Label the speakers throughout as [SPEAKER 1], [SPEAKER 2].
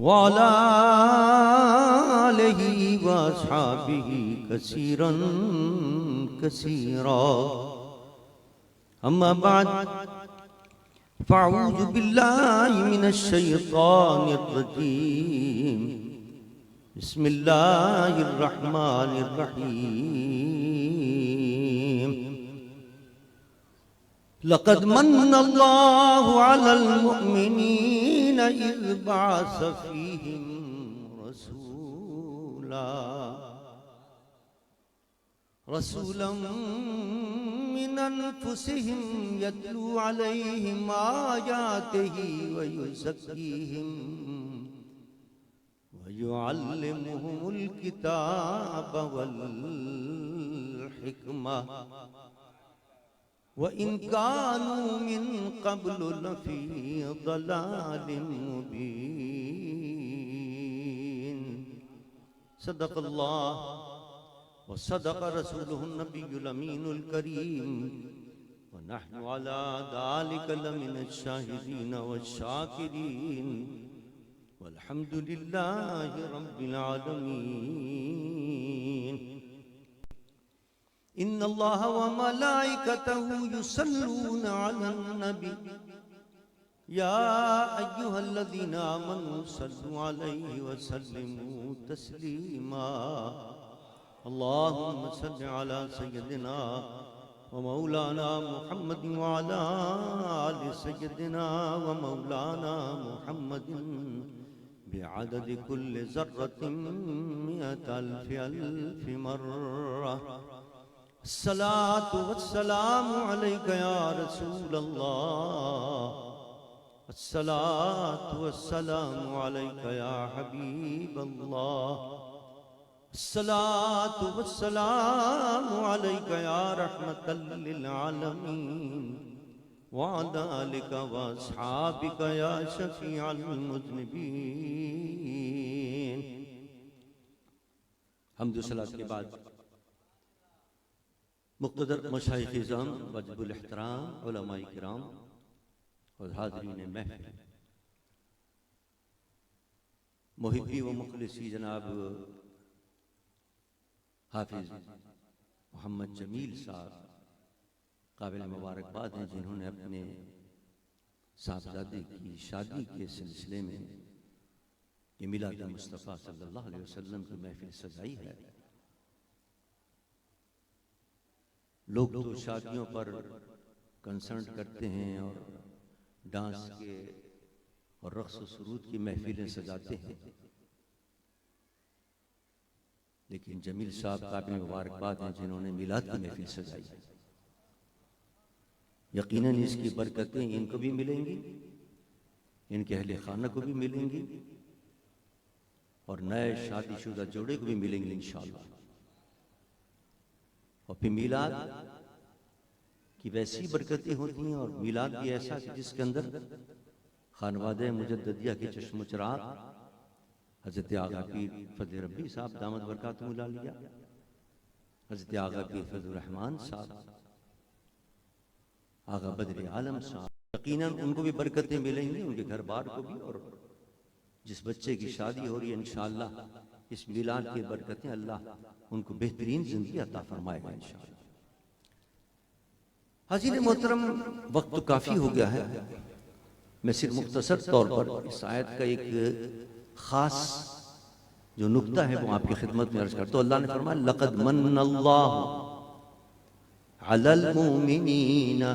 [SPEAKER 1] वअला आलिहि व अस्हाबिहि कसीरन कसीरा। अम्मा बाद फ़अऊज़ु बिल्लाहि मिनश शैतानिर रजीम। बिस्मिल्लाहिर रहमानिर रहीम। लक़द मन्नल्लाहु अलल मुअमिनीना इज़ बअस फ़ीहिम रसूलन मिन अनफुसिहिम यत्लू अलैहिम आयातिहि व युज़क्कीहिम व युअल्लिमुहुमुल किताब वल हिकमा व इन कानू मिन क़ब्लु लफ़ी ज़लालिम मुबीन। सदक़ल्लाह व सदक़ रसूलुहुन नबियुल अमीनुल करीम व नहनु अला ज़ालिका लमिनश शाहिदीन वश्शाकिरीन वल्हम्दुलिल्लाहि रब्बिल आलमीन। इन्नल्लाह व मलाइकतहु युसल्लूना अलन नबी या अय्युहल्लज़ीना आमनू सल्लु अलैहि व सल्लिमू तस्लीमा। अल्लाहुम्मा सल्लि अला सय्यिदिना व मौलाना मुहम्मद व अला आलि सय्यिदिना व मौलाना मुहम्मदिन बिअददि कुल्लि ज़र्रतिन मिअत अल्फ़ि मर्रा। अस्सलातु वस्सलामु अलैका या रसूलल्लाह। अस्सलातु वस्सलामु अलैका या हबीबल्लाह। अस्सलातु वस्सलामु अलैका या रहमतल लिल आलमीन व अला आलिका व अस्हाबिका या शफीअल मुज़निबीन। हम्दु सलात के बाद मुक़्तदर मशाइख़-ए-इज़ाम, वाजिबुल एहतराम उलमाए किराम और हाज़रीन महफ़िल, मुहिब्बी व मुख़लिसी जनाब हाफ़िज़ मोहम्मद जमील साहब काबिल मुबारकबाद हैं, जिन्होंने अपने साहबज़ादे की शादी के सिलसिले में ये मिलाद मुस्तफ़ा सल्लल्लाहु अलैहि वसल्लम की महफ़िल सजाई है। लोग तो शादियों पर कंसर्ट करते हैं और डांस के और रक़्स व सुरूद की महफिलें सजाते हैं, लेकिन जमील साहब काबिल मुबारकबाद हैं जिन्होंने मिलाद की महफिल सजाई। यकीनन इसकी बरकतें इनको भी मिलेंगी, इनके अहले खाना को भी मिलेंगी और नए शादीशुदा जोड़े को भी मिलेंगी इंशाअल्लाह। और फिर मिलाद की वैसी बरकतें होती हैं और मिलाद भी ऐसा कि जिसके अंदर खानवादे मुजद्दिदिया के चश्मो चराग हज़रत आगा पीर फज़ल रब्बी साहब दामद बरकातुहुल आलिया, हज़रत आगा पीर फज़ल रहमान साहब, आगा बदर आलम साहब, यकीनन उनको भी बरकतें मिलेंगी, उनके घर बार को भी। और जिस बच्चे की शादी हो रही है इंशाअल्लाह इस मिलाद की बरकतें अल्लाह उनको बेहतरीन जिंदगी अता फरमाएगा इंशाअल्लाह। हाज़िर मोहतरम, वक्त तो काफ़ी हो गया है, मैं सिर्फ मुख्तसर तौर पर इस आयत का एक ख़ास जो नुक्ता है वो आपकी खिदमत में अर्ज़ करता हूँ। अल्लाह ने फरमाया लक़द मन्नल्लाहु अलल मुमिनीना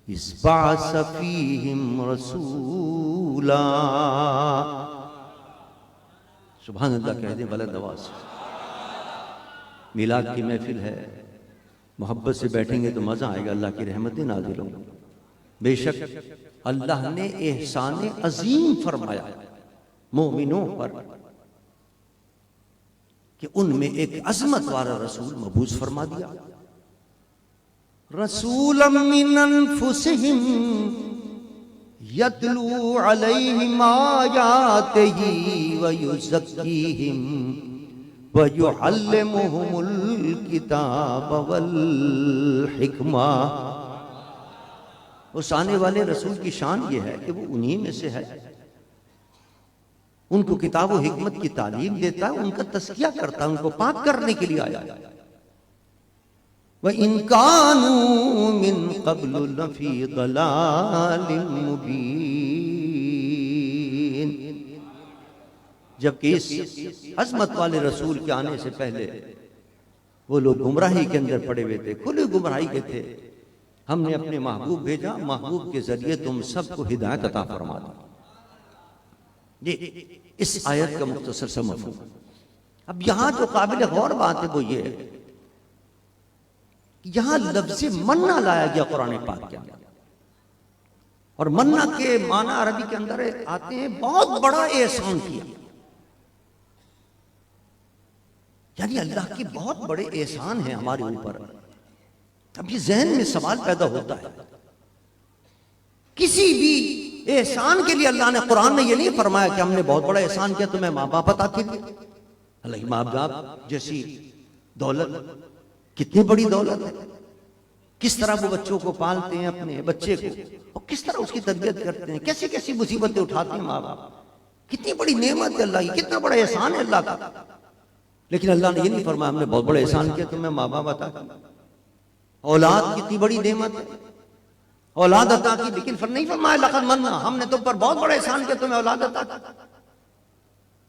[SPEAKER 1] इज़ बअस फ़ीहिम रसूला। सुभान अल्लाह कह दें बुलंद आवाज़ से। मिलाद की महफिल है, मोहब्बत से बैठेंगे तो मज़ा आएगा, अल्लाह की रहमतें नाज़िल होंगी। बेशक अल्लाह ने एहसान अजीम फरमाया मोमिनों पर कि उनमें एक अज़मत वाला रसूल मबूस फरमा दिया। रसूलन मिन अनफुसिहिम यत्लू अलैहिम आयातिही व युज़क्कीहिम व युअल्लिमुहुमुल किताब वल हिकमा। उस आने वाले रसूल की शान ये है कि वो उन्हीं में से है उनको किताब और हिकमत की तालीम देता है, उनका तस्किया करता है, उनको पाक करने के लिए आया। व इनकानू मिन क़ब्लु लफ़ी ज़लालिम मुबीन। जबकि इस अज़मत वाले रसूल के आने से पहले वो लोग गुमराही के अंदर पड़े हुए थे, खुली गुमराही के थे। हमने अपने महबूब भेजा, महबूब के जरिए तुम सबको हिदायत अता फरमा दी। ये इस आयत का मुख्तसर सा मफ़हूम। अब यहां जो काबिल गौर बात है वो ये है कि यहां लफ्ज़ मन्ना लाया गया कुरान पाक के अंदर, और मन्ना के माना अरबी के अंदर आते हैं बहुत बड़ा एहसान किया, यानी अल्लाह के बहुत बड़े एहसान हैं हमारे ऊपर। अब ये जहन में सवाल पैदा होता है, किसी भी एहसान के लिए अल्लाह ने कुरान में ये नहीं फरमाया कि हमने बहुत बड़ा एहसान किया तुम्हें माँ बाप अता किए। अल्लाह माँ बाप जैसी दौलत कितनी बड़ी दौलत है, किस तरह वो बच्चों को पालते हैं, अपने बच्चे को, और किस तरह उसकी तरबियत करते हैं, कैसी कैसी मुसीबतें उठाते हैं माँ बाप। कितनी बड़ी नेमत है अल्लाह की, कितना बड़ा एहसान है अल्लाह का। लेकिन अल्लाह ने ये नहीं फरमाया हमने बहुत बड़ा एहसान किया तुम्हें माँ बाप अता किया। औलाद कितनी बड़ी नेमत है, औलाद अता की, लेकिन फिर नहीं फरमाया लक़द मन्ना, हमने तुम पर बहुत बड़ा एहसान किया तुम्हें औलाद अता की।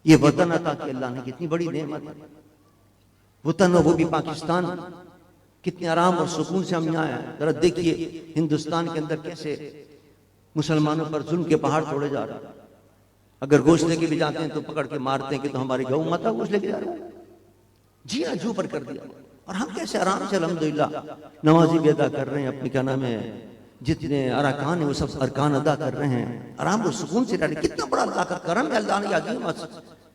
[SPEAKER 1] ये वतन अता की अल्लाह ने, कितनी बड़ी नेमत है। वतन वो भी पाकिस्तान, कितने आराम और सुकून से हम यहाँ आए। जरा देखिए हिंदुस्तान के अंदर कैसे मुसलमानों पर जुल्म के पहाड़ तोड़े जा रहे हैं। अगर गोश्त लेके भी जाते हैं तो पकड़ के मारते हैं कि तो हमारी गौ माता गोश्त लेके जा रहे हैं। जी हाँ, जू पर कर दिया। और हम कैसे आराम से अल्हम्दुलिल्लाह नमाजी भी अदा कर रहे हैं, अपने क्या नाम है जितने अरकान है वो सब अरकान अदा कर रहे हैं, आराम और सुकून से रह रहे। कितना बड़ा अल्लाह का करम है, अल्लाह ने अजीम।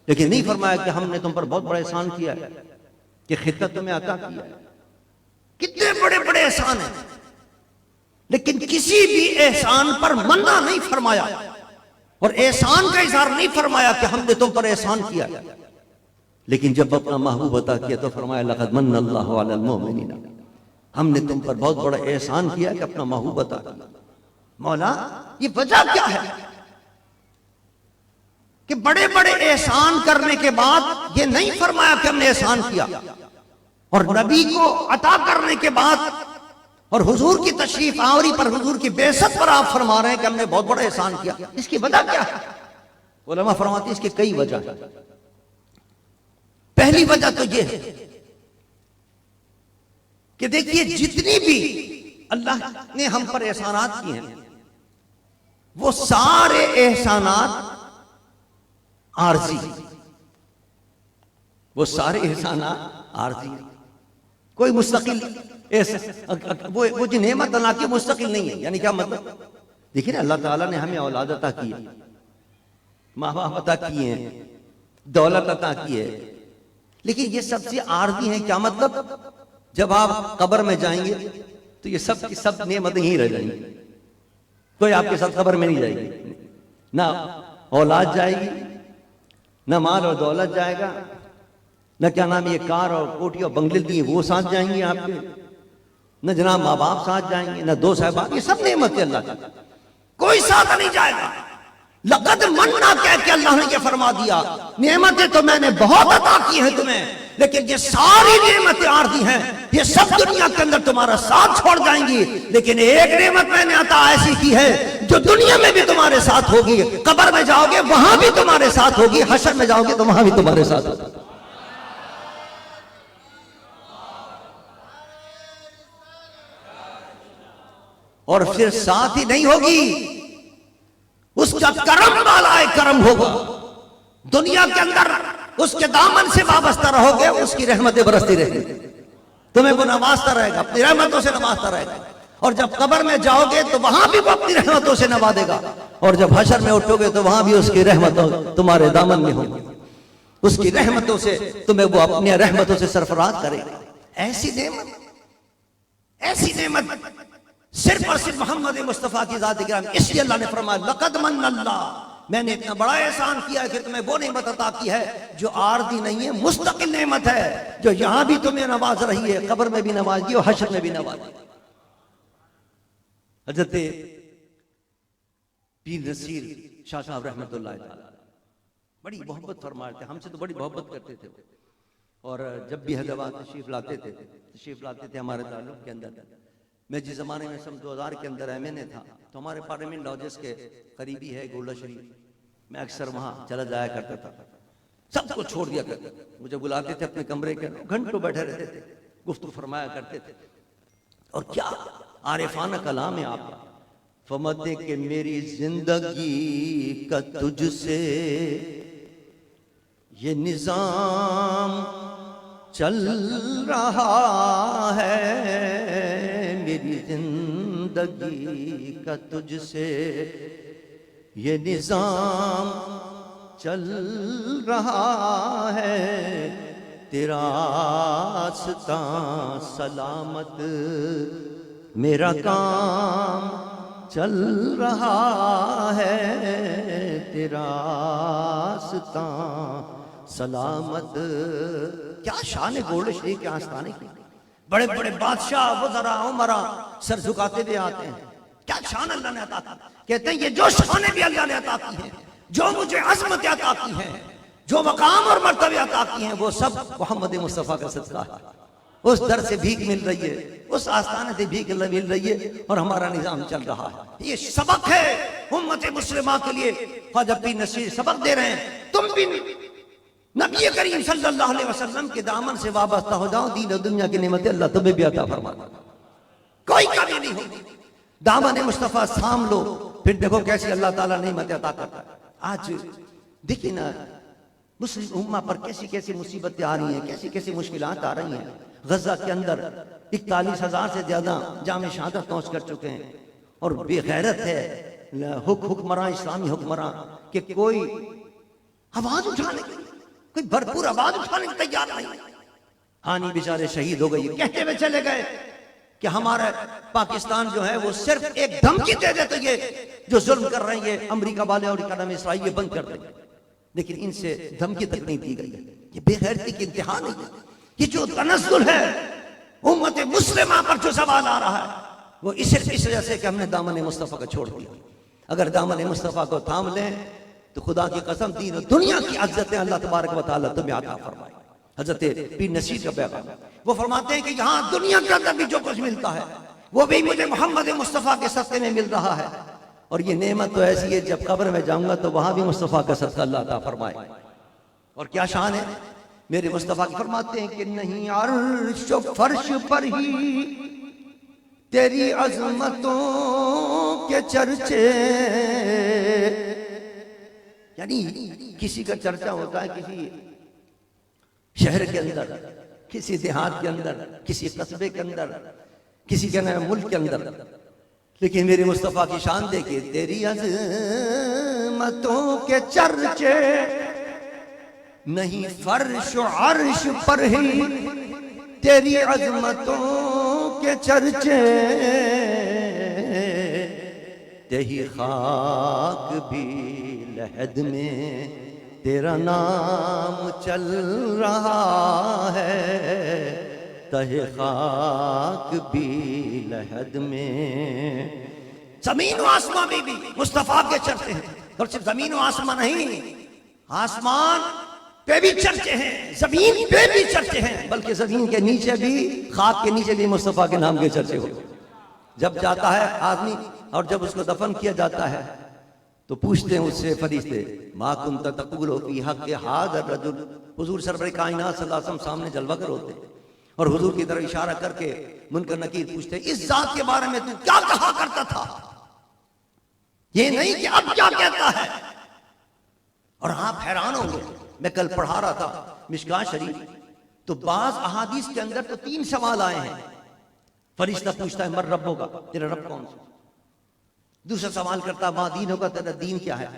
[SPEAKER 1] लेकिन नहीं फरमाया कि हमने तुम पर बहुत बड़ा एहसान किया है, कि खिदमत तुम्हें अता किया है। कितने बड़े बड़े एहसान है, लेकिन किसी भी एहसान पर मन्ना नहीं फरमाया, और एहसान का इजहार नहीं फरमाया कि हमने तुम पर एहसान किया। लेकिन जब अपना महबूब अता किया तो फरमाया लक़द मन्नल्लाहु अलल मुमिनीन, हमने तुम पर बहुत बड़ा एहसान किया कि अपना महबूब अता किया। मौला ये वजह क्या है कि बड़े बड़े एहसान करने के बाद ये नहीं फरमाया कि हमने एहसान किया, और नबी को अता करने के बाद और हुजूर की तशरीफ आवरी पर, हुजूर की बेइज्जत पर आप फरमा रहे हैं कि हमने बहुत बड़ा एहसान किया। इसकी वजह क्या है? उलमा फरमाते हैं इसकी कई वजह है। पहली वजह तो यह है कि देखिए जितनी भी अल्लाह ने हम पर एहसानात किए हैं वो सारे एहसानात आरजी, वो सारे एहसानात आरजी, कोई मुस्तकिल वो जो नेमत अल्लाह की मुस्तकिल नहीं है। यानी क्या मतलब? देखिए ना, अल्लाह ताला ने हमें औलाद अता की है, माँ बाप अता किए हैं, दौलत अता की है, लेकिन ये सबसे आरजी है। क्या मतलब? जब आप कब्र में जाएंगे तो ये सब की सब नेमतें ही रह जाएंगी, कोई आपके साथ कब्र में नहीं जाएगी। ना औलाद जाएगी, ना माल और दौलत जाएगा, न क्या नाम ये कार और कोठी और बंगले दिए वो साथ जाएंगे आपके, न जनाब माँ बाप साथ जाएंगे, न दो साहब, ये सब नेमत है अल्लाह की, कोई साथ नहीं जाएगा। लक़द मन्ना कह के अल्लाह ने ये फरमा दिया, नेमतें तो मैंने बहुत अता की हैं तुम्हें, लेकिन ये सारी नेमतें आरज़ी हैं, ये सब दुनिया के अंदर तुम्हारा साथ छोड़ जाएंगी। लेकिन एक नेमत मैंने अता ऐसी की है जो दुनिया में भी तुम्हारे साथ होगी, कब्र में जाओगे वहां भी तुम्हारे साथ होगी, हशर में जाओगे तो वहां भी तुम्हारे साथ होगी। और फिर साथ ही नहीं होगी, उसका करम वाला है, करम होगा दुनिया के अंदर, उसके दामन से वाबस्ता रहोगे, उसकी रहमतें बरसती रहेगी, तुम्हें वो नवाजता रहेगा, अपनी रहमतों से नवाजता रहेगा। और जब कब्र में जाओगे तो वहां भी वो अपनी रहमतों से नवाजेगा, और जब हशर में उठोगे तो वहां भी उसकी रहमतों तुम्हारे दामन में होगी, उसकी रहमतों से तुम्हें वो अपनी रहमतों से सरफराज करेगा। ऐसी नेमत, ऐसी नेमत सिर्फ और सिर्फ मोहम्मद मुस्तफा की जात गिरामी। इसलिए अल्लाह ने फरमाया लक़द मन्नल्लाह, मैंने इतना बड़ा एहसान किया है कि तुम्हें वो नेमत अता की है जो आरज़ी नहीं है, मुस्तकिल नेमत है, जो यहां भी तुम्हें नवाज रही है, कब्र में भी नवाजी और हशर में भी नवाजी। हजरत पीर नसीर शाह साहब रहमतुल्लाह अलैह बड़ी मोहब्बत फरमाते, हमसे तो बड़ी मोहब्बत करते थे। और जब भी हैदराबाद तशरीफ लाते थे हमारे ताल्लुक के अंदर। मैं जिस ज़माने में सन 2000 के अंदर MNA था, तो हमारे पार्लियामेंट लॉजेस के करीबी है गोल्डा शरीफ, मैं अक्सर वहाँ चला जाया करता था। सबको छोड़ दिया करते, मुझे बुलाते थे अपने कमरे के, घंटों बैठे रहते थे, गुफ्तगू फरमाया करते थे। और क्या आरिफाना कलाम है आपका। फरमाते कि मेरी जिंदगी का तुझसे ये निजाम चल रहा है, मेरी जिंदगी का तुझसे ये निजाम चल रहा है, तेरा रास्ता सलामत मेरा काम चल रहा है, तेरा रास्ता सलामत। क्या शान है गोल्ड शरीफ के आस्थाने की। बड़े बड़े बादशाह वज़रा उमरा सर झुकाते हुए आते हैं। क्या शान अल्लाह ने अता की। कहते हैं ये जो शान भी अल्लाह ने अता की है, जो मुझे अज़मत अता की है, जो मकाम और मर्तबे अता की हैं, वो सब मोहम्मद मुस्तफ़ा का सदका है। उस दर से भीख मिल रही है, उस आस्थाने से भीख मिल रही है, और हमारा निजाम चल रहा है। ये सबक है उम्मत मुस्लिमा के लिए। ख्वाजा पीर नसीर सबक दे रहे हैं, तुम भी नबी करीम सल्लल्लाहु अलैहि वसल्लम के दामन से वाबस्ता हो जाओ, दीन और दुनिया की नेमतें अल्लाह तुम्हें भी अता फरमाता, कोई कमी नहीं होगी। दामन मुस्तफ़ा थाम लो, फिर देखो कैसी अल्लाह ताला नेमतें अता करता है। आज देखिए ना मुस्लिम उम्मा पर कैसी कैसी मुसीबतें आ रही हैं, कैसी कैसी मुश्किलात आ रही हैं। गजा के अंदर 41,000 से ज्यादा जामे शहादत पहुंच कर चुके हैं, और बेगैरत है हुक्मरान, इस्लामी हुक्मरान कि कोई आवाज उठाने के, कोई भरपूर आवाज उठाने को तैयार नहीं। हानि बेचारे शहीद हो गए, कहते हुए चले गए कि हमारा पाकिस्तान जो है वो सिर्फ एक धमकी दे देते, ये जो जुल्म कर रहे हैं अमेरिका वाले और कदम इसराइल, ये बंद कर देंगे, लेकिन इनसे धमकी तक नहीं दी गई। ये बेगैरती की इंतहा नहीं है। ये जो तनज़्ज़ुल है उम्मत मुस्लिमा पर जो सवाल आ रहा है, वो इस वजह से कि हमने दामन मुस्तफ़ा को छोड़ दिया। अगर दामन मुस्तफ़ा को थाम लें तो खुदा की कसम दीन और दुनिया की इज्जतें अल्लाह तबारक व तआला तुम्हें अता फरमाए। हज़रत पीर नसीर का पैगाम, वो फरमाते हैं कि यहाँ दुनिया के अंदर भी जो कुछ मिलता है वो भी मुझे मोहम्मद मुस्तफ़ा के सदक़े में मिल रहा है, और ये नेमत तो ऐसी है जब कब्र में जाऊंगा तो वहां भी मुस्तफ़ा का सदका अल्लाह अता फरमाए। और क्या शान है मेरे मुस्तफ़ा की। फरमाते हैं कि नहीं अर्श फर्श पर ही तेरी अज़मतों के चर्चे, यानी किसी का चर्चा होता है किसी शहर के अंदर, किसी देहात के अंदर, किसी कस्बे के अंदर, किसी के नए मुल्क के अंदर, लेकिन मेरे मुस्तफ़ा की शान देखिए, तेरी अज़मतों के चर्चे नहीं फर्श अर्श पर ही तेरी अज़मतों के चर्चे, तेरी खाक भी लहद में तेरा नाम चल रहा है, तहे खाक भी लहद में। जमीन और आसमां में भी मुस्तफा के चर्चे हैं, और सिर्फ जमीन और आसमां नहीं, आसमान पे भी चर्चे हैं, जमीन पे भी चर्चे हैं, बल्कि जमीन के नीचे भी, खाक के नीचे भी मुस्तफा के नाम के चर्चे हो। जब जाता है आदमी और जब उसको दफन किया जाता है तो पूछते हैं उससे फरिश्ते, मा कुंत तक़ूलु फी हक़्क़ि हाज़ा रजुल। हुजूर सरवर कायनात सल्लल्लाहु अलैहि वसल्लम सामने जलवा कर होते और हुजूर की तरफ इशारा करके मुनकर नकीर पूछते, इस जात के बारे में तू क्या कहा करता था, ये नहीं कि अब क्या कहता है। और आप हैरान होंगे, मैं कल पढ़ा रहा था मिशकात शरीफ, तो बाज अहादीस के अंदर तो 3 सवाल आए हैं। फरिश्ता पूछता है मर रब होगा, तेरा रब कौन सा। दूसरा सवाल करता है मा दीन होगा, तेरा दीन क्या है।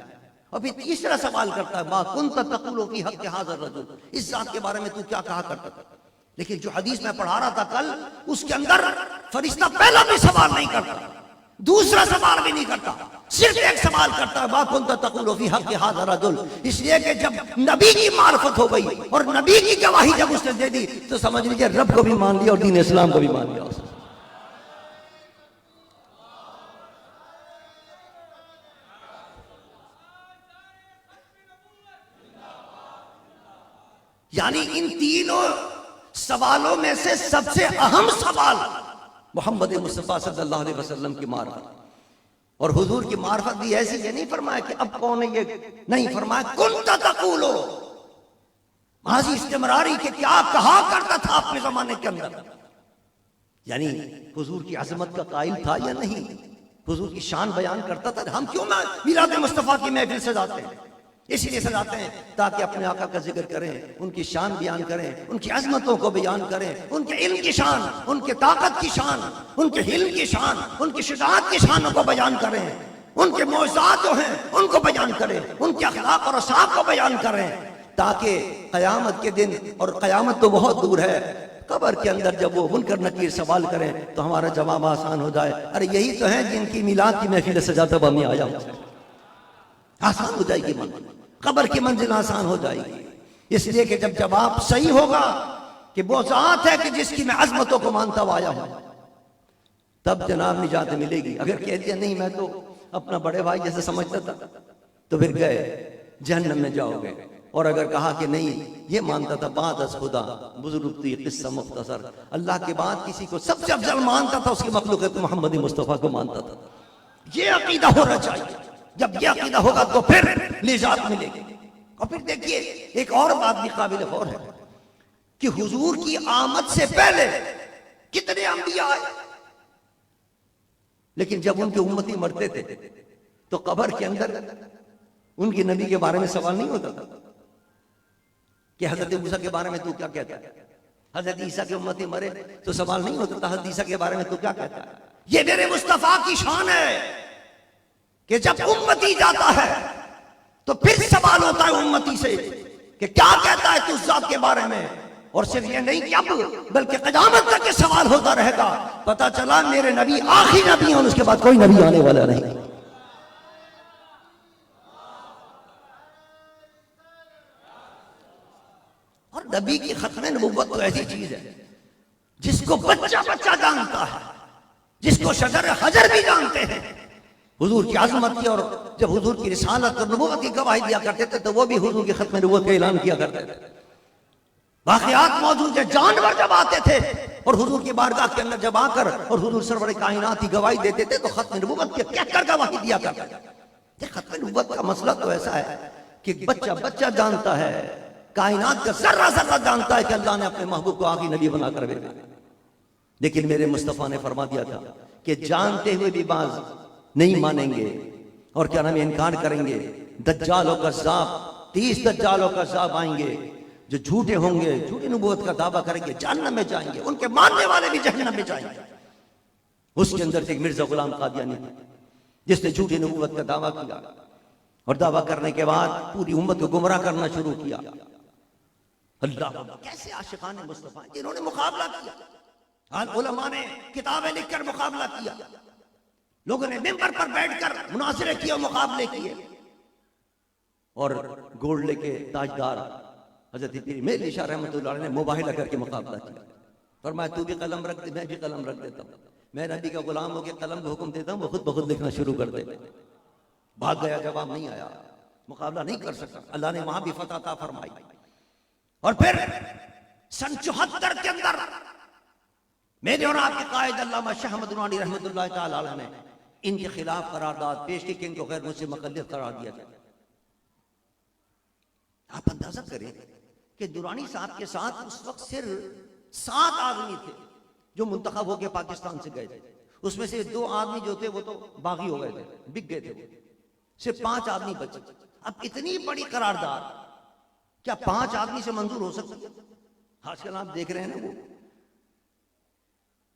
[SPEAKER 1] और फिर तीसरा सवाल करता है मा कुंत तक़ूलु फी हक़्क़ि हाज़ा रजुल, इस जात के बारे में तू क्या कहा करता था। लेकिन जो हदीस मैं पढ़ा रहा था कल, उसके अंदर फरिश्ता पहला भी सवाल नहीं करता, दूसरा सवाल भी नहीं करता, सिर्फ एक सवाल करता है मा कुंत तक़ूलु फी हक़्क़ि हाज़ा रजुल। इसलिए कि जब नबी की मार्फत हो गई और नबी की गवाही जब उसने दे दी तो समझ लीजिए रब को भी मान लिया और दीन इस्लाम को भी मान लिया उसने। यानी इन तीनों सवालों में से सबसे अहम सवाल मोहम्मद मुस्तफ़ा सल्लल्लाहु अलैहि वसल्लम की मार्फत। और हुजूर की मार्फत भी ऐसी, ये नहीं फरमाया कि अब कौन है ये, नहीं फरमाया कुंत तक़ूलो, माजी इस्तिमरारी के क्या कहा करता था अपने जमाने के अंदर। यानी हुजूर की अजमत का कायल था या नहीं, हुजूर की शान बयान करता था। हम क्यों ना मिलाद मुस्तफ़ा की महफिल सजाते हैं, इसीलिए सजाते हैं ताकि अपने आका का जिक्र करें, उनकी शान बयान करें, उनकी अजमतों को बयान करें, उनके इल्म की शान, उनके ताकत की शान, उनके हिल्म की शान, उनकी शुजाअत की शानों को बयान करें, उनके मौज़ात जो हैं उनको बयान करें, उनके अखलाक और असाब को बयान करें, ताकि क़यामत के दिन, और क़यामत तो बहुत दूर है, कब्र के अंदर जब वो मुनकर नकीर सवाल करें तो हमारा जवाब आसान हो जाए। अरे यही तो है जिनकी मिलाद की महफिल सजाता हुआ मैं आया हूं। आसान हो जाएगी मंजिल, कब्र की मंजिल आसान हो जाएगी। इसलिए कि जब जवाब सही होगा कि वो ज़ात है कि जिसकी मैं अजमतों को मानता हुआ आया हूं, तब जनाब निजात मिलेगी। अगर कह दिया नहीं मैं तो अपना बड़े भाई जैसे समझता था, तो फिर गए जहन्नम में जाओगे। और अगर कहा कि नहीं ये मानता था बाद अस खुदा बुजुर्ग थी किस्सा मुख्तसर, अल्लाह के बाद किसी को सबसे अफजल मानता था, उसकी मखलूक़त मोहम्मद मुस्तफ़ा को मानता था। ये अकीदा होना चाहिए। जब ये अकीदा होगा तो फिर निजात मिलेगी। और फिर देखिए एक और बात भी काबिल गौर है कि हुजूर की आमद से पहले कितने अंबिया आए, लेकिन जब उनके उम्मती मरते थे तो कब्र के अंदर उनके नबी के बारे में सवाल नहीं होता था कि हजरत मूसा के बारे में तू क्या कहता है, हजरत ईसा के उम्मती मरे तो सवाल नहीं होता था हजरत ईसा के बारे में तू क्या कहता है। ये मेरे मुस्तफा की शान है कि जब उम्मती जाता है तो फिर सवाल होता है उम्मती से कि क्या कहता है तू ज़ात के बारे में। और सिर्फ ये नहीं कि अब, बल्कि क़यामत तक के सवाल होता रहेगा। पता चला मेरे नबी आखिरी नबी हैं और उसके बाद कोई नबी आने वाला नहीं। और नबी की खत्म नबुव्वत तो ऐसी चीज है जिसको बच्चा बच्चा जानता है, जिसको शजर हजर भी जानते हैं। हुजूर की आज़मत की, और जब हुजूर की रिसालत और नबुव्वत की गवाही दिया करते थे तो वो भी हुजूर की खत्म नबुव्वत का ऐलान किया करते थे। वाक़ियात मौजूद है, जानवर जब आते थे और हुजूर की बारगाह के अंदर जब आकर और हुजूर सरवर कायनात की गवाही देते थे तो खत्म नबुव्वत के कहकर गवाही दिया करते थे। खत्म नबुव्वत का मसला तो ऐसा है कि बच्चा बच्चा जानता है, कायनात का जर्रा जर्रा जानता है कि अल्लाह ने अपने महबूब को आखिरी नबी बनाकर भेजा। लेकिन मेरे मुस्तफ़ा ने फरमा दिया था कि जानते हुए भी बाज नहीं मानेंगे और क्या नाम इनकार करेंगे। दज्जाल और कज़्ज़ाब, 30 दज्जाल और कज़्ज़ाब आएंगे जो झूठे होंगे, झूठी नबूवत का दावा करेंगे, जहन्नम में जाएंगे, उनके मानने वाले भी जहन्नम में जाएंगे। उसके अंदर से एक मिर्जा गुलाम कादियानी जिसने झूठी नबूवत का दावा किया और दावा करने के बाद पूरी उम्मत को गुमराह करना शुरू किया। अल्लाह कैसे आशिकाने मुस्तफा जिन्होंने मुकाबला किया। उलमा ने किताबें लिखकर मुकाबला किया, लोगों ने मिंबर पर बैठकर मुनाज़रे किए, मुकाबले किए। और गोल्ड के ताजदार हजरत पीर मेरी शाह रहमतुल्लाह अलैह ने मुबाहिला करके मुकाबला किया। फरमाया तू भी कलम रख दे, मैं भी कलम रख देता हूँ, मैं नबी का गुलाम होकर कलम को हुक्म देता हूँ, वो खुद ब खुद लिखना शुरू कर दे। भाग गया, जवाब नहीं आया, मुकाबला नहीं कर सकता। अल्लाह ने वहां भी फतह अता फरमाई। और फिर सन 74 के अंदर मेरे और आपके कायद अल्लामा शाह अहमद नूरानी रहमतुल्लाह तआला अलैह ने इनके खिलाफ करारदाद पेश की कि इनको गैर मुस्लिम मुक़ल्लिद करार दिया जाए। आप अंदाजा करें कि दुरानी साहब के साथ उस वक्त सिर्फ 7 आदमी थे जो मुंतखब होकर पाकिस्तान से गए थे। उसमें से 2 आदमी जो थे वो तो बागी हो गए थे, बिक गए थे, सिर्फ 5 आदमी बचे। अब इतनी बड़ी करारदाद क्या 5 आदमी से मंजूर हो सकती है? आजकल आप देख रहे हैं ना, वो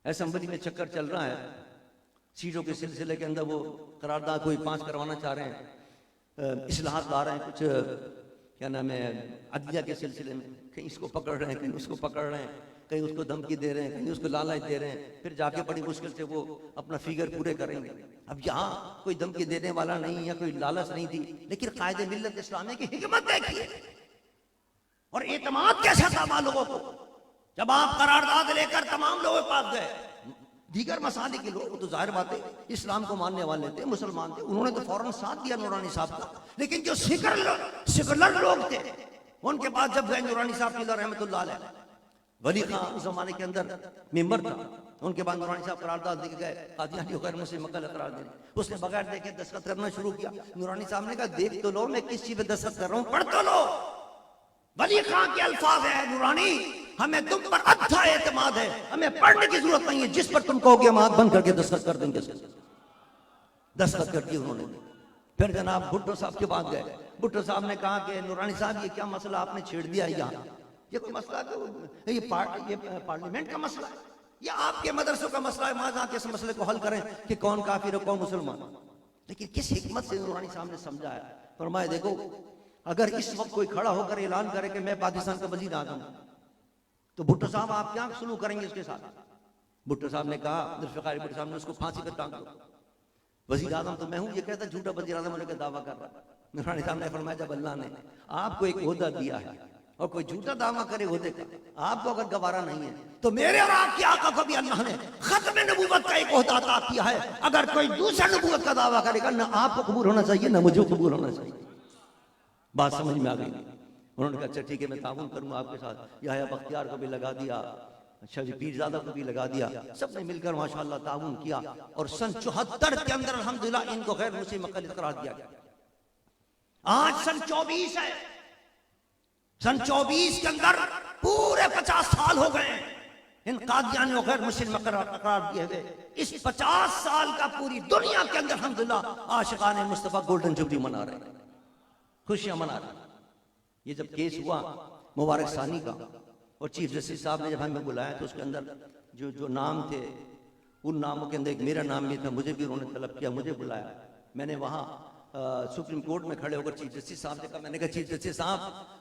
[SPEAKER 1] असेंबली में चक्कर चल रहा है, सीटों के सिलसिले के अंदर वो करारदाद कोई 5 करवाना चाह रहे हैं, इस्लाहात ला रहे हैं, कुछ क्या नाम है अदलिया के सिलसिले में, कहीं इसको पकड़ रहे हैं, कहीं उसको पकड़ रहे हैं, कहीं उसको धमकी दे रहे हैं, कहीं उसको लालच दे रहे हैं, फिर जाके बड़ी मुश्किल से वो अपना फिगर पूरे करेंगे। अब यहाँ कोई धमकी देने वाला नहीं या कोई लालच नहीं थी, लेकिन कायदे मिल्लत इस्लामी की हिकमत देखिए और एतमाद कैसा था लोगों को। जब आप करारदाद लेकर तमाम लोगों के पास गए, दीगर मसाले के लोग तो जाहिर बात है इस्लाम को मानने वाले थे, मुसलमान थे, उन्होंने तो फौरन साथ दिया नूरानी साहब का। लेकिन जो सेकुलर लोग थे उनके बाद जब गए नूरानी साहब की रहमतुल्लाह अलैह, वली खां उस जमाने के अंदर मेंबर था, उनके बाद नूरानी साहब करारदाद देके गए, कादियानी गैर मुस्लिम मकल करार देने, उसने बगैर देखे दस्तखत करना शुरू किया। नूरानी साहब ने कहा देख तो लो मैं किस चीज पे दस्तखत कर रहा हूं, पढ़ तो लो। वली खां के अल्फाज है, नूरानी हमें तुम पर अच्छा एतमाद है, हमें पढ़ने की जरूरत नहीं है, जिस पर तुम कहोगे हम आंख बंद करके दस्तखत कर देंगे। दस्तखत कर दी उन्होंने। फिर जनाब भुट्टो साहब के पास गए, भुट्टो साहब ने कहा कि नूरानी साहब ये क्या मसला आपने छेड़ दिया, यहाँ ये कोई मसला ये पार्लियामेंट का मसला है, ये आपके मदरसों का मसला है, वहां जाके इस मसले को हल करें कि कौन काफिर है कौन मुसलमान। लेकिन किस हिकमत से नूरानी साहब ने समझाया, फरमाया देखो अगर इस वक्त कोई खड़ा होकर ऐलान करे कि मैं पाकिस्तान का वजीर आजम हूं, तो भुट्टो साहब आप क्या सुलूक करेंगे उसके साथ? भुट्टो साहब ने कहा, जुल्फ़िकार भुट्टो साहब ने उसको फांसी पर टांग दो, वजीर आजम तो मैं हूं, ये कहता झूठा वजीर आजम होने का दावा कर रहा है। नूरानी साहब ने फरमाया जब अल्लाह ने आपको एक ओहदा दिया है और कोई झूठा दावा करे ओहदे का, आपको अगर गवारा नहीं है, तो मेरे और आपके आका को भी अल्लाह ने खत्म नबूवत का एक ओहदा अता किया है। अगर कोई दूसरा नबूवत का दावा करेगा ना आपको कबूल होना चाहिए ना मुझे कबूल होना चाहिए। बात समझ में आ गई? उन्होंने कहा अच्छा ठीक है मैं ताउन करूंगा आपके साथ। याह्या बख्तियार को भी लगा दिया, अच्छा जी पीरजादा को भी लगा दिया, सबने मिलकर माशाअल्लाह ताउन किया और सन 74 के अंदर अल्हम्दुलिल्लाह इनको गैर मुस्लिम मकल करार दिया गया। आज सन 24 है, सन 24 के अंदर पूरे 50 साल हो गए इन कादियानियों गैर मुस्लिम करार दिए हुए। इस 50 साल का पूरी दुनिया के अंदर अल्हम्दुलिल्लाह आशिकाने मुस्तफा गोल्डन जुबली मना रहे हैं, खुशियां मना रहे हैं। ये जब केस हुआ मुबारक सानी का और चीफ जस्टिस साहब ने जब हमें बुलाया तो उसके अंदर जो जो नाम थे उन नामों के अंदर एक मेरा नाम भी था, मुझे भी उन्होंने तलब किया, मुझे बुलाया। मैंने वहाँ सुप्रीम कोर्ट में खड़े होकर चीफ जस्टिस साहब से कहा, मैंने कहा चीफ जस्टिस साहब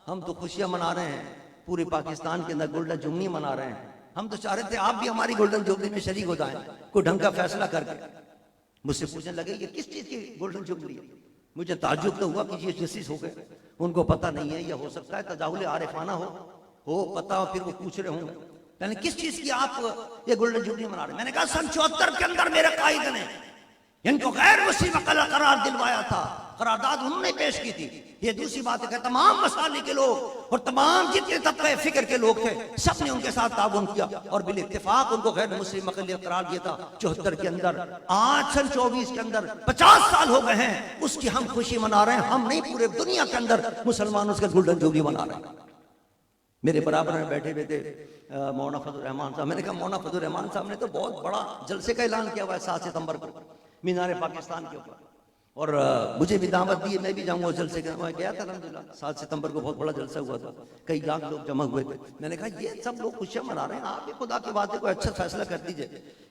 [SPEAKER 1] हम तो खुशियां मना रहे हैं, पूरे पाकिस्तान के अंदर गोल्डन जुबली मना रहे हैं, हम तो चाह रहे थे आप भी हमारी गोल्डन जुबली में शरीक हो जाएं कोई ढंग का फैसला करके। मुझसे पूछने लगे ये किस चीज की गोल्डन जुबली है? मुझे ताज्जुब तो हुआ कि चीफ जस्टिस हो गए, उनको पता नहीं है, या हो सकता है तजाहुल आरिफाना हो पता हो, फिर वो पूछ रहे हों यानी किस चीज की आप ये गोल्डन जुबली मना रहे। मैंने कहा सन 74 के अंदर मेरे कायद ने इनको गैर मुस्लिम करार दिलवाया था, करारदाद उन्होंने पेश की थी। ये दूसरी बात है तमाम मसाले के लोग और तमाम जितने तबके फिक्र के लोग थे सबने उनके साथ ताउन किया और बिल इत्तेफाक उनको गैर मुस्लिम मकलियत करार दिया था 74 के अंदर। आज सन 24 के अंदर 50 साल हो गए हैं, उसकी हम खुशी मना रहे हैं। हम नहीं पूरे दुनिया के अंदर मुसलमान उसका गोल्डन जुबली मना रहे हैं। मेरे बराबर में बैठे हुए थे मौलाना फजल रहमान साहब। मैंने कहा मौलाना फजल रहमान साहब ने तो बहुत बड़ा जलसे का ऐलान किया हुआ है 7 सितंबर को मीनार पाकिस्तान के ऊपर, और मुझे भी दावत दी, मैं भी जाऊंगा उस जलसे के। मैं गया था अल्हम्दुलिल्लाह, 7 सितंबर को बहुत बड़ा जलसा हुआ था, कई लाख लोग जमा हुए थे। मैंने कहा ये सब लोग खुशियां मना रहे हैं, आप भी खुदा के वास्ते कोई अच्छा फैसला कर दीजिए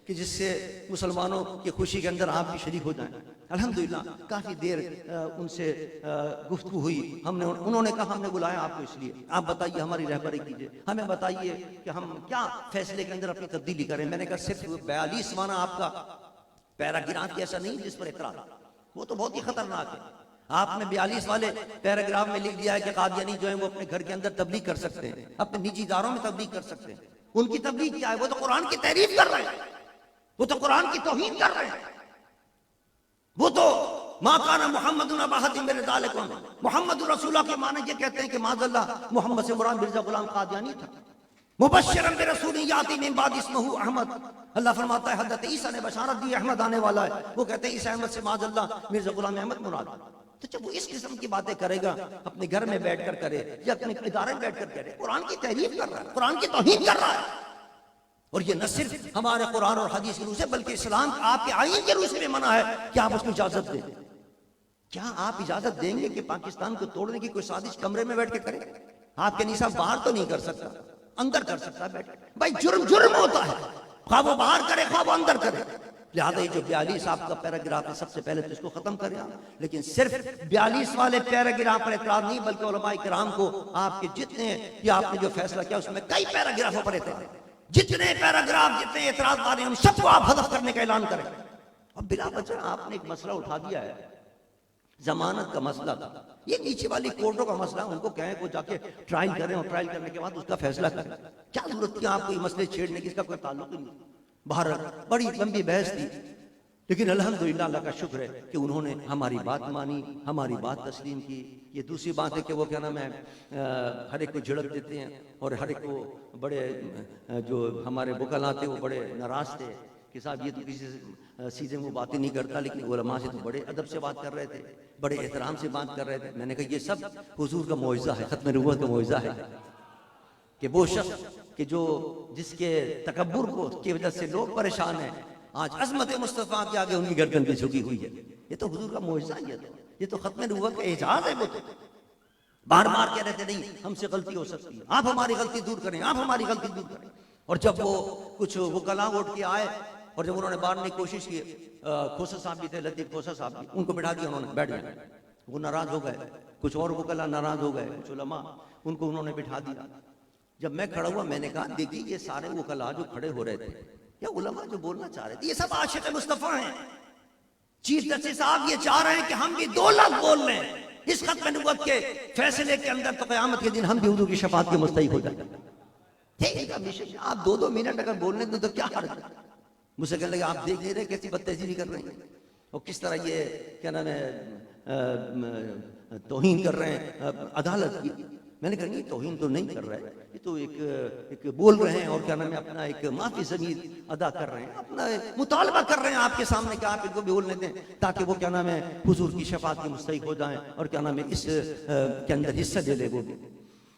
[SPEAKER 1] कि जिससे मुसलमानों की खुशी के अंदर आप भी शरीक हो जाएं। अल्हम्दुलिल्लाह काफ़ी देर उनसे गुफ्तगू हुई, हमने उन्होंने कहा हमने बुलाया आपको इसलिए, आप बताइए हमारी रहबरी कीजिए, हमें बताइए कि हम क्या फैसले के अंदर अपनी तब्दीली करें। मैंने कहा सिर्फ 42 माना आपका पैराग्राफ ऐसा नहीं जिस पर इतराज, वो तो बहुत ही खतरनाक है। आपने 42 वाले पैराग्राफ में लिख दिया है कि कादियानी जो है वो अपने घर के अंदर तबलीग कर सकते हैं, अपने निजी इदारों में तबलीग कर सकते हैं। उनकी तबलीग क्या है? वो तो कुरान की तहरीफ कर रहे हैं, वो तो कुरान की तौहीन कर रहे हैं। वो तो मा काना मुहम्मदुन अबा अहदिम मिन रिजालिकुम, मुहम्मद रसूलुल्लाह के माने ये कहते हैं कि माज़अल्लाह मोहम्मद से मुराद मिर्जा गुलाम कादियानी था। मुबश्शिरन बिरसूलिन याती मिन बाद इस्मुहु अहमद, अल्लाह फरमाता है हज़रत ईसा ने बशारत दी अहमद आने वाला है, वो कहते हैं ईसा अहमद से माज़अल्लाह मिर्जा गुलाम अहमद मुराद। तो जब वो इस किस्म की बातें करेगा, अपने घर में बैठकर करे या अपने इदारे में बैठकर करे, कुरान की तहरीफ कर रहा है, कुरान की तौहीन कर रहा है। और ये न सिर्फ हमारे कुरान और हदीस की रूह से बल्कि इस्लाम आपके आईन के रूह से भी मना है कि आप उसको इजाजत दें। क्या आप इजाजत देंगे कि पाकिस्तान को तोड़ने की कोई साजिश कमरे में बैठ के करे? आपके निसाब बाहर तो नहीं कर सकता, अंदर कर सकता है बैठ। भाई जुर्म जुर्म होता है, खा वो बाहर करे खा वो अंदर करे। लिहाजा ये जो 42 आपका पैराग्राफ है सबसे पहले तो इसको खत्म करें। लेकिन सिर्फ 42 वाले पैराग्राफ पर एतराज नहीं बल्कि उलमाए किराम को आपके जितने या आपने जो फैसला किया उसमें कई पैराग्राफों पर एतराज, जितने पैराग्राफ जितने एतराज आ रहे हैं हम सबको आप हदफ करने का ऐलान करें। अब बिला वजह आपने एक मसला उठा दिया है, जमानत का मसला था, ये नीचे वाली कोर्टों का मसला, उनको कहें वो जाके ट्रायल करें और ट्रायल करने के बाद उसका फैसला करें। क्या जरूरत थी आपको ये मसले छेड़ने की? इसका कोई ताल्लुक ही नहीं। बाहर बड़ी लंबी बहस थी, लेकिन अल्हम्दुलिल्लाह अल्लाह का शुक्र है कि उन्होंने हमारी बात मानी, हमारी बात तस्लीम की। ये दूसरी बात है कि वो क्या नाम है, हर एक को झड़प देते हैं और हर एक को बड़े जो हमारे वकला थे वो बड़े नाराज थे कि साहब ये तो किसी से सीधे वो बातें नहीं करता, लेकिन उलमा से तो बड़े अदब से बात कर रहे थे, बड़े एहतराम से बात कर रहे थे। मैंने कहा ये सब हुजूर का मौइज़ा है, खत्म नबूवत का मौइज़ा है कि वो शख्स कि जो जिसके तकब्बुर को की वजह से लोग परेशान हैं, आज अज़मत मुस्तफ़ा के आगे उनकी गर्दन भी झुकी हुई है। ये तो हुजूर का मौइज़ा है, ये तो खत्म नबूवत का एजाज़ है। वो तो बार बार कह रहे थे नहीं हमसे गलती हो सकती है, आप हमारी गलती दूर करें, आप हमारी गलती दूर करें। और जब वो कुछ वकला उठ के आए और जब उन्होंने मारने की कोशिश की, खोसा साहब भी थे, लतीफ़ खोसा साहब भी, उनको बिठा दिया उन्होंने, बैठ गए। वो नाराज हो गए, कुछ और वकला नाराज हो गए, कुछ उलमा, उनको उन्होंने बिठा दिया। जब मैं खड़ा हुआ मैंने कहा देखिए ये सारे वकला जो खड़े हो रहे थे या उलमा जो बोलना चाह रहे थे, ये सब आशिक़ मुस्तफ़ा हैं। चीफ जस्टिस साहब ये चाह रहे हैं कि हम भी 2 लफ्ज़ बोल लें इस खत्म नबूवत के फैसले के अंदर, तो क़यामत के दिन हम भी हुजूर की शफ़ाअत के मुस्तहिक़ हो जाएंगे। आप 2-2 मिनट अगर बोलने तो क्या हर्ज है। मुझसे कहने लगे आप देख नहीं रहे कैसी बदतहजीरी कर रहे हैं और किस तरह ये क्या नाम है तौहीन कर रहे हैं अदालत की। मैंने कहा नहीं तौहीन तो नहीं कर रहे हैं, ये तो एक बोल रहे हैं और क्या नाम है अपना एक माफी ज़मीर अदा कर रहे हैं, अपना मुतालबा कर रहे हैं आपके सामने कि आप इनको भी बोलने दें ताकि वो क्या नाम है हुजूर की शफ़ाअत के मुस्तहिक़ हो जाएं और क्या नाम है इस के अंदर हिस्सा ले ले वो भी।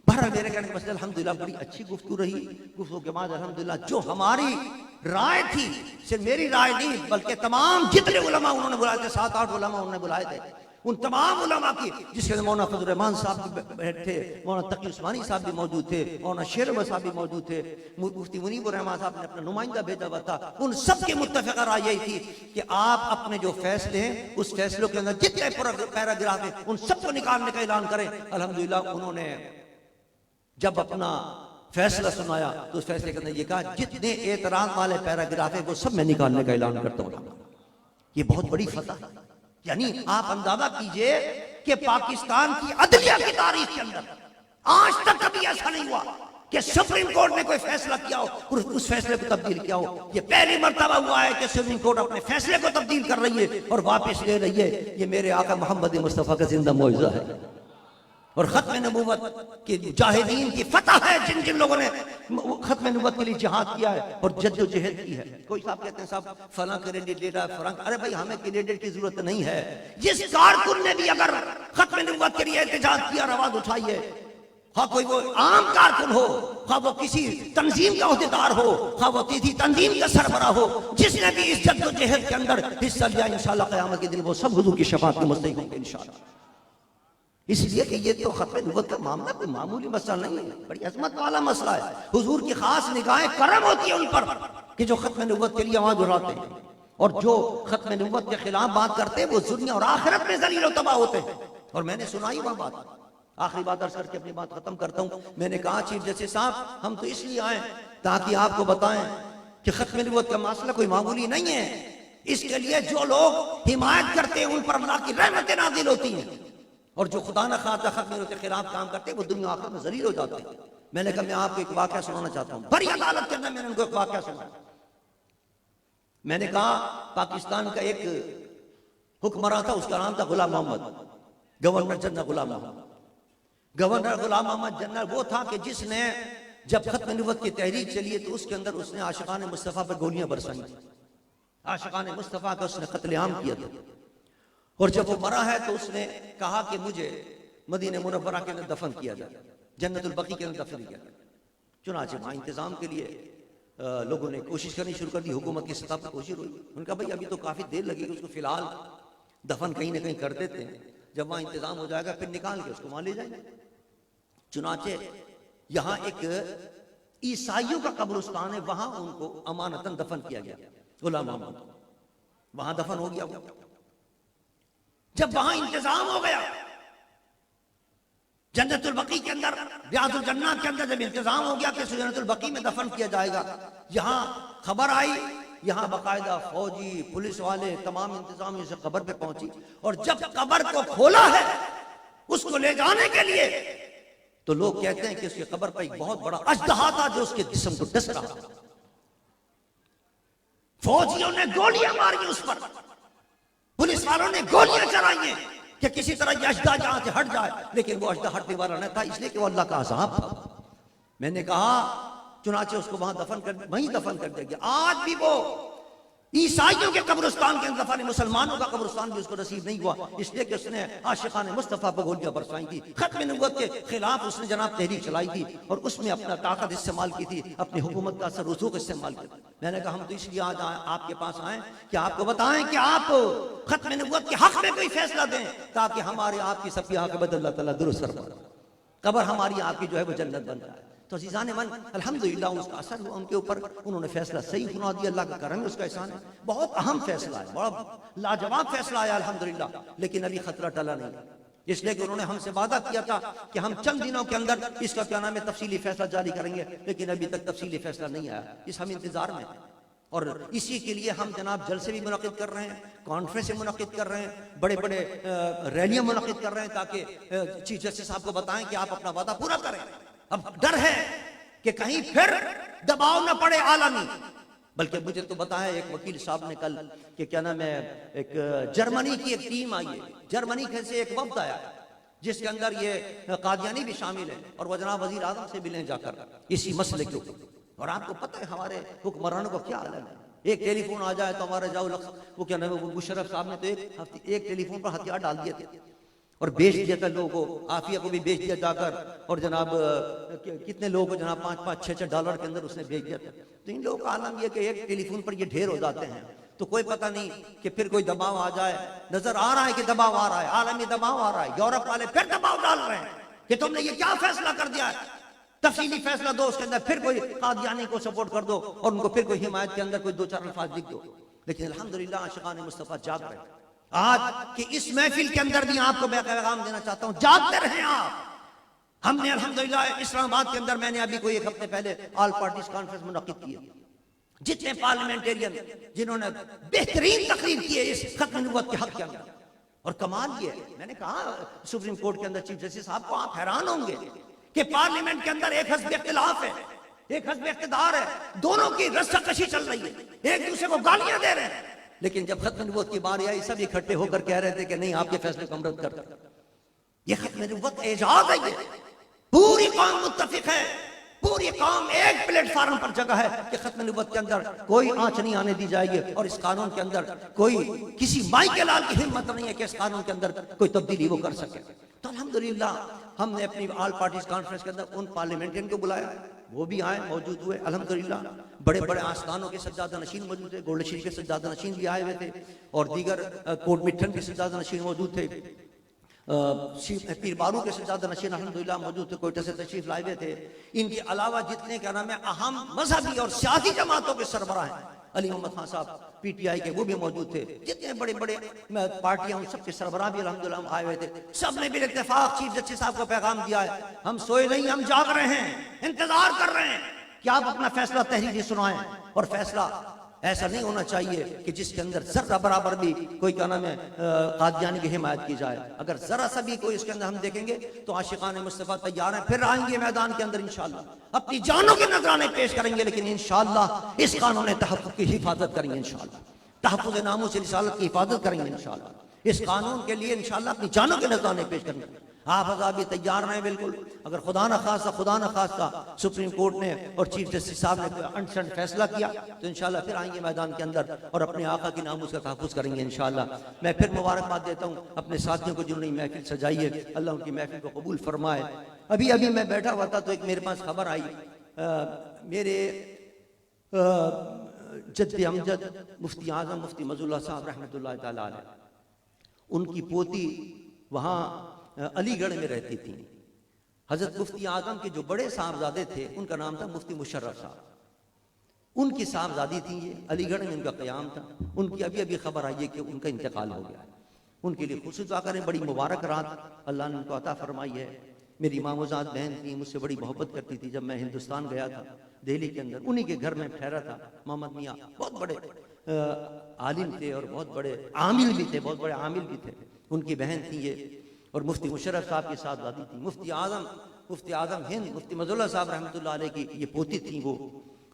[SPEAKER 1] बहरहाल मेरे कहने का मतलब अल्हम्दुलिल्लाह बड़ी अच्छी गुफ्तगू रही। गुफ्तगू के बाद अल्हम्दुलिल्लाह जो हमारी राय थी, सिर्फ मेरी राय नहीं बल्कि तमाम जितने उलमा उन्होंने बुलाए थे, 7-8 उलमा उन्होंने बुलाए थे, उन तमाम उलमा की, जिसके अंदर मौलाना फजल रहमान साहब भी थे, मौलाना तकी उस्मानी साहब भी मौजूद थे, मौलाना शेर अहमद साहब भी मौजूद थे, मुफ्ती मुनीबुर रहमान साहब ने अपना नुमाइंदा भेजा हुआ था। उन सब की मुत्तफ़िक़ा राय यही थी कि आप अपने जो फैसले हैं उस फैसलों के अंदर जितने पैराग्राफ हैं उन सबको निकालने का ऐलान करें। अल्हम्दुलिल्लाह उन्होंने जब अपना फैसला सुनाया तो उस फैसले के अंदर ये कहा जितने एतराज वाले पैराग्राफ है वो सब मैं निकालने का ऐलान करता हूँ। ये बहुत बड़ी फतह है। यानी आप अंदाजा कीजिए कि पाकिस्तान की अदलिया की तारीख के अंदर आज तक कभी ऐसा नहीं हुआ कि सुप्रीम कोर्ट ने कोई फैसला किया हो और उस फैसले को तब्दील किया हो। ये पहली मर्तबा हुआ है कि सुप्रीम कोर्ट अपने फैसले को तब्दील कर रही है और वापस ले रही है। ये मेरे आका मोहम्मद मुस्तफ़ा का जिंदा मौइज़ा है और खत्म नबूवत के जाहिदीन की फतह है, जिन जिन लोगों ने खत्म नबूवत के लिए जिहाद किया है और जद्दोजहद की है। कोई साहब कहते हैं साहब फलां कैंडिडेट ले रहा है फलां, अरे भाई हमें कैंडिडेट की जरूरत नहीं है। जिस कारकुन ने भी अगर खत्म नबूवत के लिए एहतजाज किया, आवाज उठाई है, हाँ कोई वो आम कारकुन हो, हाँ वो किसी तंजीम का अहदेदार हो, हाँ वो किसी तंजीम का सरबराह हो, जिसने भी इस जद्दोजहद के अंदर हिस्सा लिया, इंशाअल्लाह क़यामत के दिन वो सब हुजूर की शफ़ाअत के मुस्तहिक़ होंगे इंशाअल्लाह। इसलिए कि ये तो खत्म नबूवत का मामला कोई मामूली मसला नहीं है, बड़ी अजमत वाला मसला है। हुजूर की खास निगाहें करम होती है उन पर कि जो खत्म नबूवत के लिए आवाज उठाते हैं और जो खत्म नबूवत के खिलाफ बात करते हैं वो दुनिया और आखिरत में ज़लील और तबाह होते हैं। और मैंने सुनाई वह बात, आखिरी बात अर्ज करके अपनी बात खत्म करता हूँ। मैंने कहा चीफ जस्टिस साहब हम तो इसलिए आए ताकि आपको बताएं कि खत्म नबूवत का मसला कोई मामूली नहीं है। इसके लिए जो लोग हिमायत करते हैं उन पर अल्लाह की रहमतें नाज़िल होती हैं और जो खुदा न खास्ता खत्म के खिलाफ काम करते हैं वो दुनिया आखिरत में ज़लील हो जाते हैं। मैंने कहा मैं आपको एक वाक़या सुनाना चाहता हूँ। बड़ी अदालत के अंदर मैंने उनको एक वाक़या सुनाया। मैंने कहा पाकिस्तान का एक हुक्मरान था, उसका नाम था गुलाम मोहम्मद, गवर्नर जनरल गुलाम मोहम्मद। गवर्नर गुलाम मोहम्मद जनरल वो था कि जिसने जब खत्म नबूवत की तहरीक चली तो उसके अंदर उसने आशिकान मुस्तफ़ा पर गोलियां बरसाई, आशिकान मुस्तफ़ा का उसने कत्लेआम किया था। और जब वो मरा है तो उसने कहा कि मुझे मदीने मुनव्वरा के अंदर दफन किया जाए, जन्नतुल बकी के अंदर दफन किया जाए। चुनाचे वहाँ इंतजाम के लिए लोगों ने कोशिश करनी शुरू कर दी, हुकूमत की सतह पर कोशिश हुई। उनका भाई अभी तो काफ़ी देर लगेगी, उसको फिलहाल दफन कहीं ना कहीं कर देते हैं, जब वहाँ इंतजाम हो जाएगा फिर निकाल के उसको वहाँ ले जाएंगे। चुनाचे यहाँ एक ईसाइयों का कब्रिस्तान है, वहाँ उनको अमानतन दफन किया गया। गुलाम मोहम्मद वहाँ दफन हो गया। जब वहां इंतजाम हो गया जन्नतुल बकी के अंदर, रियाजुल जन्नत के अंदर जब इंतजाम हो गया कि जन्नतुल बकी में दफन किया जाएगा, यहाँ खबर आई, यहाँ बाकायदा फौजी पुलिस वाले तमाम इंतजाम से कब्र पे पहुंची। और जब कब्र को खोला है उसको ले जाने के लिए तो लोग कहते हैं कि उसकी कब्र पर एक बहुत बड़ा अजदहा था जो उसके जिस्म को डस रहा था। फौजियों ने गोलियां मारी उस पर पुलिस वालों ने गोलियां चलाई हैं कि किसी तरह ये अजदा जहां से हट जाए, लेकिन वो अजदा हटने वाला न था, इसलिए कि वो अल्लाह का अज़ाब था। मैंने कहा चुनाचे उसको वहीं दफन कर दिया गया। आज भी वो ईसाइयों के कब्रिस्तान के अंदर दफन, मुसलमानों का कब्रिस्तान भी उसको नसीब नहीं हुआ, इसलिए कि उसने आशिकाने मुस्तफ़ा पर गोलियां बरसाई थी। खत्म नबूवत के खिलाफ उसने जनाब तहरीक चलाई थी और उसमें अपना ताकत इस्तेमाल की थी, अपनी हुकूमत का असर रसूख इस्तेमाल किया। मैंने कहा हम तो इसलिए आज आपके पास आए कि आपको बताएं कि आप खत्म नबूवत के हक में कोई फैसला दें, ताकि हमारे आपकी सबकी आक़िबत अल्लाह ताला दुरुस्त फरमाए, कब्र हमारी आपकी जो है वो जन्नत बन जाए। तो अज़ीज़ान मन अल्हम्दुलिल्लाह उसका असर हुआ उनके ऊपर, उन्होंने फैसला सही सुना दिया, अल्लाह का करम है, उसका एहसान है। बहुत अहम फैसला है, बड़ा लाजवाब फैसला आया अल्हम्दुलिल्लाह, लेकिन अभी खतरा टला नहीं, इसलिए कि उन्होंने हमसे वादा किया था कि हम चंद दिनों के अंदर इसका क्या नाम है तफसीली फैसला जारी करेंगे, लेकिन अभी तक तफसीली फैसला नहीं आया, इस हम इंतजार में। और इसी के लिए हम जनाब जलसे भी मुनक़िद कर रहे हैं, कॉन्फ्रेंस मुनक़िद कर रहे हैं, बड़े बड़े रैलियां मुनक़िद कर रहे हैं, ताकि चीफ जस्टिस साहब को बताएं कि आप अपना वादा पूरा करें। अब डर है कि कहीं फिर दबाव न पड़े आलमी, बल्कि मुझे तो बताया एक वकील साहब ने कल कि क्या नाम है एक जर्मनी की एक टीम आई है, जर्मनी से एक वफ्द आया जिसके अंदर ये कादियानी भी शामिल है और वो जनाब वजीर आजम से मिले जाकर इसी मसले के ऊपर। और आपको पता है हमारे हुक्मरानों को क्या हाल है, एक टेलीफोन आ जाए तो हमारे जाओ वो क्या नाम है वो मुशर्रफ साहब ने तो एक टेलीफोन पर हथियार डाल दिए थे और बेच दिया था लोगों को, आफिया को भी बेच दिया जाकर, और जनाब कितने लोगों को जनाब $5-6 के अंदर उसने बेच दिया था। तो इन लोगों का आलम यह कि एक टेलीफोन पर ये ढेर हो जाते हैं, तो कोई पता नहीं कि फिर कोई दबाव आ जाए। नजर आ रहा है कि दबाव आ रहा है, आलमी दबाव आ रहा है, यूरोप वाले फिर दबाव डाल रहे हैं कि तुमने ये क्या फैसला कर दिया है, तफसीली फैसला दो, उसके अंदर फिर कोई कादियानी को सपोर्ट कर दो और उनको फिर कोई हिमायत के अंदर कोई 2-4 अल्फाज लिख दो। लेकिन अल्हम्दुलिल्लाह आशिकाने मुस्तफा जाग रहे हैं। आज की इस महफिल के अंदर भी आपको मैं पैगाम देना चाहता हूं, जागते रहें आप। हमने अल्हम्दुलिल्लाह इस्लामाबाद के अंदर मैंने अभी कोई एक हफ्ते पहले ऑल पार्टीज कॉन्फ्रेंस मुनक़िद की है, जितने पार्लियामेंटेरियन जिन्होंने बेहतरीन तकरीर की है इस खत्म नबूवत के हक के अंदर। और कमाल ये है, मैंने कहा सुप्रीम कोर्ट के अंदर चीफ जस्टिस साहब को आप हैरान होंगे कि पार्लियामेंट के अंदर एक हस्ब इख्तिलाफ है, एक हस्ब इख्तिदार है, दोनों की रस्साकशी चल रही है, एक दूसरे को गालियां दे रहे हैं, लेकिन जब खत्म नबूवत की बारी आई सब इकट्ठे होकर कह रहे थे कि नहीं आपके फैसले को हम रद्द करते। ये खत्म नबूवत एजाज है, ये पूरी कौम मुत्तफिक है, पूरी कौम एक प्लेटफार्म पर जगह है कि खत्म नबूवत के अंदर कोई आंच नहीं आने दी जाएगी और इस कानून के अंदर कोई किसी माई के लाल की हिम्मत नहीं है कि इस कानून के अंदर कोई तब्दीली वो कर सके। तो अल्हम्दुलिल्लाह हमने अपनी ऑल पार्टीज कॉन्फ्रेंस के अंदर उन पार्लियामेंटेरियन को बुलाया, वो भी आए, मौजूद हुए अल्हम्दुलिल्लाह। बड़े बड़े आस्थानों के सज्जादा नशीन मौजूद थे, गोल्ड शरीफ के सज्जादा नशीन भी आए हुए थे और दीगर कोट मिठन के सज्जादा नशीन मौजूद थे, पीर बारू के सज्जादा नशीन अल्हम्दुलिल्लाह मौजूद थे, कोयटा से तशरीफ लाए हुए थे। इनके अलावा जितने क्या नाम है अहम मजहबी और सियासी जमातों के सरबराह हैं, अली मोहम्मद खान साहब पीटीआई के वो भी मौजूद थे, जितने बड़े बड़े पार्टियां उन सबके सरबराह भी अल्हम्दुलिल्लाह आए हुए थे। सब ने भी इत्तेफाक चीफ जस्टिस साहब को पैगाम दिया है, हम सोए नहीं, हम जाग रहे हैं, इंतजार कर रहे हैं कि आप अपना फैसला तहरीरी सुनाएं। और फैसला ऐसा नहीं होना चाहिए कि जिसके अंदर जरा बराबर भी कोई क्या नाम है कादियानी की हिमायत की जाए। अगर जरा सा भी कोई इसके अंदर हम देखेंगे तो आशिकाने मुस्तफा तैयार हैं, फिर आएंगे मैदान के अंदर इंशाअल्लाह, अपनी जानों के नजराने पेश करेंगे, लेकिन इंशाअल्लाह इस कानून तहफ़्फ़ुज़ की हिफाजत करेंगे, इंशाअल्लाह तहफ़्फ़ुज़ नामूस रिसालत की हिफाजत करेंगे, इंशाअल्लाह इस कानून के लिए इंशाअल्लाह अपनी जानों के नजराने पेश करेंगे। आप हज़रात भी तैयार रहें बिल्कुल। अगर खुदा न खास्ता सुप्रीम कोर्ट ने और चीफ जस्टिस साहब ने कोई अनशन फैसला किया तो इंशाअल्लाह फिर आएंगे मैदान के अंदर और अपने आका की नामूस का तहफ़्फ़ुज़ करेंगे इंशाअल्लाह। मैं फिर मुबारकबाद देता हूँ अपने साथियों को जिन्होंने महफिल सजाई है, अल्लाह उनकी महफिल को कबूल फरमाए। अभी अभी मैं बैठा हुआ था तो एक मेरे पास खबर आई, मेरे जद्द अमजद मुफ्ती आज़म मुफ्ती मज़ुल्लाह साहब रहमतुल्लाह तआला अलैह, उनकी पोती वहाँ अलीगढ़ में रहती थी। हजरत मुफ्ती आजम के जो बड़े साहबजादे थे उनका नाम था मुफ्ती मुशर्रफ साहब, उनकी साहबजादी थी ये, अलीगढ़ में उनका क़याम था। उनकी अभी अभी खबर आई है कि उनका इंतकाल हो गया। उनके लिए खुशी दुआ करें, बड़ी मुबारक रात अल्लाह ने उनको अता फरमाई है। मेरी मामूजात बहन थी, मुझसे बड़ी मोहब्बत करती थी। जब मैं हिंदुस्तान गया था दिल्ली के अंदर, उन्हीं के घर में ठहरा था। मोहम्मद मियाँ बहुत बड़े आलिम थे और बहुत बड़े आमिल भी थे, बहुत बड़े आमिल भी थे। उनकी बहन थी ये, और मुफ्ती मुशर्रफ साहब की साहबजादी थी। मुफ्ती आज़म हिंद मुफ्ती मज़ुल्लाह साहब रहमतुल्लाह अलैह की ये पोती थी वो,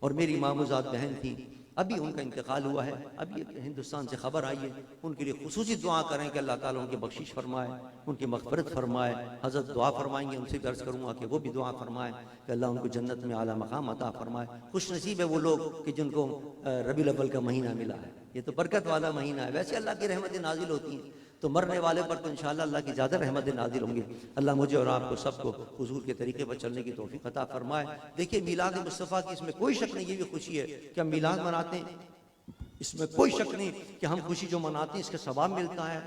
[SPEAKER 1] और मेरी मामूजात बहन थी। अभी उनका इंतकाल हुआ है, अभी हिंदुस्तान से खबर आई है। उनके लिए खुसूसी दुआ करें कि अल्लाह ताला उनकी बख्शिश फरमाए, उनकी मग़फ़िरत फरमाए। हज़रत दुआ फरमाएंगे, उनसे भी अर्ज़ करूँगा कि वो भी दुआ फरमाए कि अल्लाह उनको जन्नत में आला मकाम अता फरमाए। खुश नसीब है वो लोग कि जिनको रबीउल अव्वल का महीना मिला है। ये तो बरकत वाला महीना है। वैसे अल्लाह की रहमतें नाजिल होती हैं, तो मरने वाले पर तो इंशाअल्लाह अल्लाह की ज़्यादा रहमतें नाजिल होंगी। अल्लाह मुझे और आपको सबको हुजूर के तरीके पर चलने की तौफीक अता फरमाए। देखिए, मीलाद मुस्तफ़ा की इसमें कोई शक नहीं, ये भी खुशी है कि हम मीलाद मनाते हैं, इसमें कोई शक नहीं कि हम खुशी जो मनाते हैं इसका सवाब मिलता है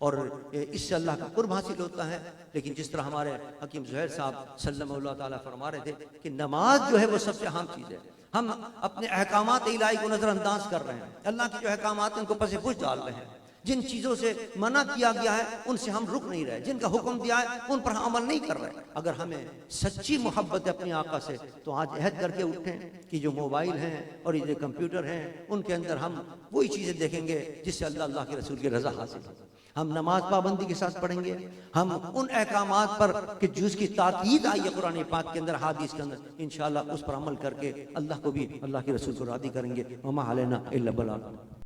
[SPEAKER 1] और इससे अल्लाह का कुर्ब हासिल होता है। लेकिन जिस तरह हमारे हकीम ज़ुहैर साहब सल्लल्लाहु अलैहि फरमा रहे थे कि नमाज जो है वो सबसे अहम चीज़ है। हम अपने अहकामात इलाही को नज़रअंदाज कर रहे हैं, अल्लाह के जो अहकामात हैं उनको पसे-पुश डाल रहे हैं। जिन चीज़ों से मना किया गया है उनसे हम रुक नहीं रहे, जिनका हुक्म दिया है उन पर हम अमल नहीं कर रहे। अगर हमें सच्ची मोहब्बत है अपनी आका से तो आज अहद करके उठें कि जो मोबाइल हैं और ये जो कंप्यूटर हैं उनके अंदर हम वही चीज़ें देखेंगे जिससे अल्लाह के रसूल की रज़ा हासिल हो। हम नमाज पाबंदी के साथ पढ़ेंगे, हम उन अहकामात पर कि जिसकी ताकीद आई है कुरान पाक के अंदर, हादीस के अंदर, इंशाअल्लाह उस पर अमल करके अल्लाह को भी, अल्लाह के रसूल को राज़ी करेंगे। वमा अलैना इल्ला बलाग।